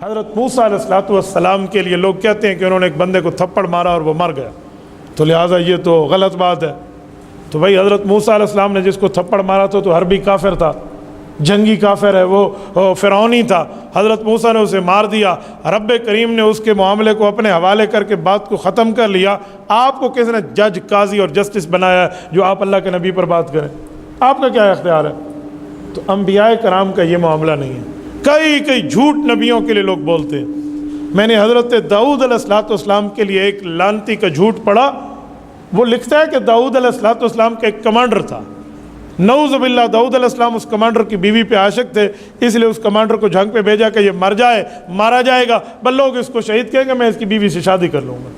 حضرت موسیٰ علیہ السلام کے لیے لوگ کہتے ہیں کہ انہوں نے ایک بندے کو تھپڑ مارا اور وہ مر گیا، تو لہٰذا یہ تو غلط بات ہے۔ تو بھائی حضرت موسیٰ علیہ السلام نے جس کو تھپڑ مارا تھا تو حربی کافر تھا، جنگی کافر ہے، وہ فرعونی تھا۔ حضرت موسیٰ نے اسے مار دیا، رب کریم نے اس کے معاملے کو اپنے حوالے کر کے بات کو ختم کر لیا۔ آپ کو کس نے جج، قاضی اور جسٹس بنایا ہے جو آپ اللہ کے نبی پر بات کریں؟ آپ کا کیا اختیار ہے؟ تو انبیاء کرام کا یہ معاملہ نہیں ہے۔ کئی جھوٹ نبیوں کے لیے لوگ بولتے ہیں۔ میں نے حضرت داؤد علیہ السلام کے لیے ایک لانتی کا جھوٹ پڑھا، وہ لکھتا ہے کہ داؤد علیہ السلام کا ایک کمانڈر تھا، نعوذ باللہ داؤد علیہ السلام اس کمانڈر کی بیوی پہ عاشق تھے، اس لیے اس کمانڈر کو جنگ پہ بھیجا کہ یہ مر جائے، مارا جائے گا، بل لوگ اس کو شہید کہیں گے، میں اس کی بیوی سے شادی کر لوں گا۔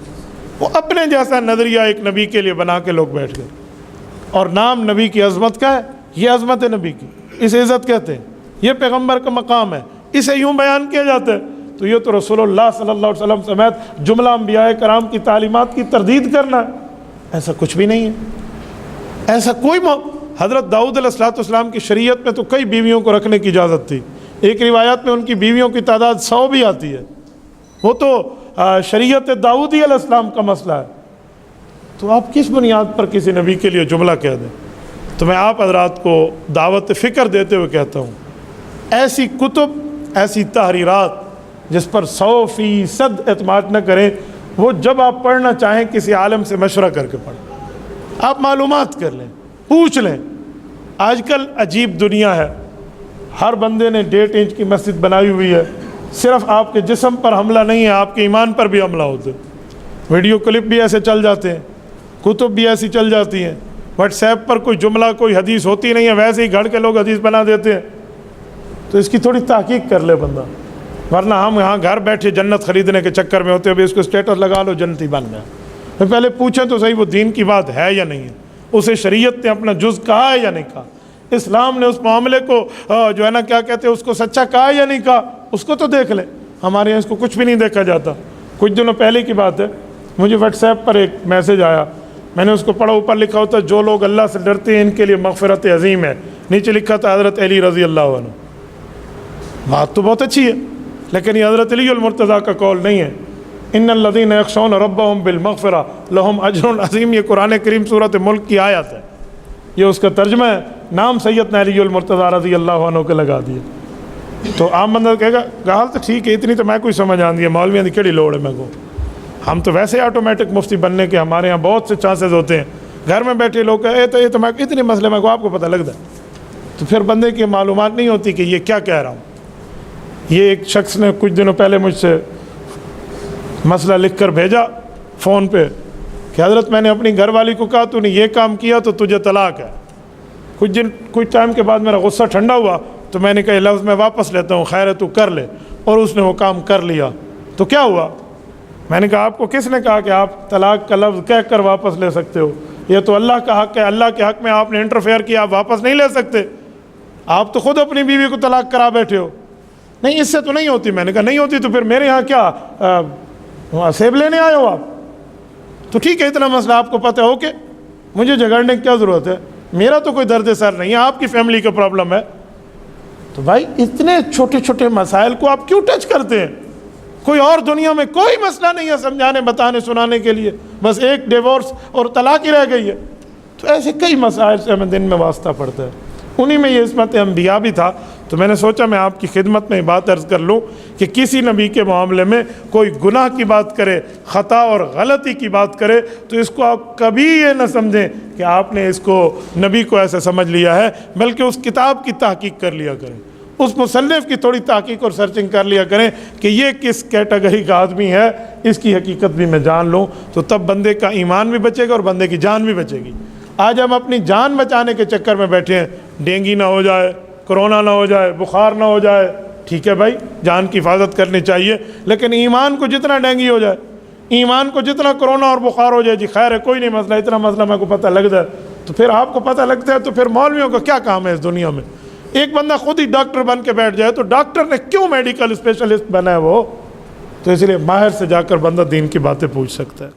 وہ اپنے جیسا نظریہ ایک نبی کے لیے بنا کے لوگ بیٹھ گئے، اور نام نبی کی عظمت کا ہے، یہ عظمت ہے نبی کی، اسے عزت کہتے ہیں، یہ پیغمبر کا مقام ہے، اسے یوں بیان کیا جاتا ہے۔ تو یہ تو رسول اللہ صلی اللہ علیہ وسلم سمیت جملہ انبیاء کرام کی تعلیمات کی تردید کرنا ہے، ایسا کچھ بھی نہیں ہے۔ ایسا کوئی حضرت داؤد علیہ السلام کی شریعت میں تو کئی بیویوں کو رکھنے کی اجازت تھی، ایک روایت میں ان کی بیویوں کی تعداد 100 بھی آتی ہے، وہ تو شریعت داؤدی علیہ السلام کا مسئلہ ہے۔ تو آپ کس بنیاد پر کسی نبی کے لیے جملہ کہہ دیں؟ تو میں آپ حضرات کو دعوت فکر دیتے ہوئے کہتا ہوں، ایسی کتب، ایسی تحریرات جس پر 100% اعتماد نہ کریں، وہ جب آپ پڑھنا چاہیں کسی عالم سے مشورہ کر کے پڑھیں، آپ معلومات کر لیں، پوچھ لیں۔ آج کل عجیب دنیا ہے، ہر بندے نے 1.5 انچ کی مسجد بنائی ہوئی ہے، صرف آپ کے جسم پر حملہ نہیں ہے، آپ کے ایمان پر بھی حملہ ہوتے، ویڈیو کلپ بھی ایسے چل جاتے ہیں، کتب بھی ایسی چل جاتی ہیں، واٹس ایپ پر کوئی جملہ کوئی حدیث ہوتی نہیں ہے، ویسے ہی گھڑ کے لوگ حدیث بنا دیتے ہیں۔ تو اس کی تھوڑی تحقیق کر لے بندہ، ورنہ ہم یہاں گھر بیٹھے جنت خریدنے کے چکر میں ہوتے ہیں، ابھی اس کو اسٹیٹس لگا لو جنتی بن گیا۔ پھر پہلے پوچھیں تو صحیح وہ دین کی بات ہے یا نہیں ہے، اسے شریعت نے اپنا جز کہا ہے یا نہیں کہا، اسلام نے اس معاملے کو جو ہے نا کیا کہتے ہیں اس کو سچا کہا ہے یا نہیں کہا، اس کو تو دیکھ لیں۔ ہمارے یہاں اس کو کچھ بھی نہیں دیکھا جاتا۔ کچھ دنوں پہلے کی بات ہے، مجھے واٹس ایپ پر ایک میسیج آیا، میں نے اس کو پڑھا، اوپر لکھا ہوتا ہے جو لوگ اللہ سے ڈرتے ہیں ان کے لیے مغفرت عظیم ہے، نیچے لکھا تھا حضرت علی رضی اللہ عنہ۔ بات تو بہت اچھی ہے، لیکن یہ حضرت علی المرتضیٰ کا قول نہیں ہے۔ ان الذین یخشون ربهم بالمغفرہ لہم اجر عظیم، یہ قرآن کریم سورۃ ملک کی آیت ہے، یہ اس کا ترجمہ ہے، نام سیدنا علی المرتضیٰ رضی اللہ عنہ کے لگا دیے۔ تو عام بندہ کہے گا گال تو ٹھیک ہے، اتنی تو میں کوئی سمجھ آندی ہے، مولویاں دی کیڑی لوڑ ہے میں کو، ہم تو ویسے آٹومیٹک مفتی بننے کے ہمارے ہاں بہت سے چانسز ہوتے ہیں، گھر میں بیٹھے لوگ کہتے یہ تو میں اتنے مسئلے میں کو آپ کو پتہ لگتا ہے، تو پھر بندے کی معلومات نہیں ہوتی کہ یہ کیا کہہ رہا ہوں۔ یہ ایک شخص نے کچھ دنوں پہلے مجھ سے مسئلہ لکھ کر بھیجا فون پہ کہ حضرت میں نے اپنی گھر والی کو کہا تو نے یہ کام کیا تو تجھے طلاق ہے۔ کچھ ٹائم کے بعد میرا غصہ ٹھنڈا ہوا تو میں نے کہا یہ لفظ میں واپس لیتا ہوں، خیر ہے تو کر لے، اور اس نے وہ کام کر لیا۔ تو کیا ہوا؟ میں نے کہا آپ کو کس نے کہا کہ آپ طلاق کا لفظ کہہ کر واپس لے سکتے ہو؟ یہ تو اللہ کا حق ہے، اللہ کے حق میں آپ نے انٹرفیئر کیا، آپ واپس نہیں لے سکتے، آپ تو خود اپنی بیوی کو طلاق کرا بیٹھے ہو۔ نہیں اس سے تو نہیں ہوتی۔ میں نے کہا نہیں ہوتی تو پھر میرے یہاں کیا سیب لینے آئے ہو آپ؟ تو ٹھیک ہے، اتنا مسئلہ آپ کو پتہ ہو کہ مجھے جھگڑنے کی کیا ضرورت ہے، میرا تو کوئی درد سر نہیں ہے، آپ کی فیملی کا پرابلم ہے۔ تو بھائی اتنے چھوٹے چھوٹے مسائل کو آپ کیوں ٹچ کرتے ہیں؟ کوئی اور دنیا میں کوئی مسئلہ نہیں ہے سمجھانے بتانے سنانے کے لیے، بس ایک ڈیورس اور طلاق ہی رہ گئی ہے۔ تو ایسے کئی مسائل سے ہمیں دن میں واسطہ پڑتا ہے، انہی میں یہ عصمت انبیاء بھی تھا۔ تو میں نے سوچا میں آپ کی خدمت میں بات عرض کر لوں کہ کسی نبی کے معاملے میں کوئی گناہ کی بات کرے، خطا اور غلطی کی بات کرے تو اس کو آپ کبھی یہ نہ سمجھیں کہ آپ نے اس کو نبی کو ایسے سمجھ لیا ہے، بلکہ اس کتاب کی تحقیق کر لیا کریں، اس مصنف کی تھوڑی تحقیق اور سرچنگ کر لیا کریں کہ یہ کس کیٹیگری کا آدمی ہے، اس کی حقیقت بھی میں جان لوں، تو تب بندے کا ایمان بھی بچے گا اور بندے کی جان بھی بچے گی۔ آج ہم اپنی جان بچانے کے چکر میں بیٹھے ہیں، ڈینگی نہ ہو جائے، کرونا نہ ہو جائے، بخار نہ ہو جائے، ٹھیک ہے بھائی جان کی حفاظت کرنی چاہیے، لیکن ایمان کو جتنا ڈینگی ہو جائے، ایمان کو جتنا کرونا اور بخار ہو جائے، جی خیر ہے کوئی نہیں مسئلہ، اتنا مسئلہ میرے کو پتہ لگ جائے، تو پھر آپ کو پتہ لگتا ہے تو پھر مولویوں کا کیا کام ہے اس دنیا میں؟ ایک بندہ خود ہی ڈاکٹر بن کے بیٹھ جائے تو ڈاکٹر نے کیوں میڈیکل اسپیشلسٹ بنا ہے وہ؟ تو اس لیے ماہر سے جا کر بندہ دین کی باتیں پوچھ سکتا ہے۔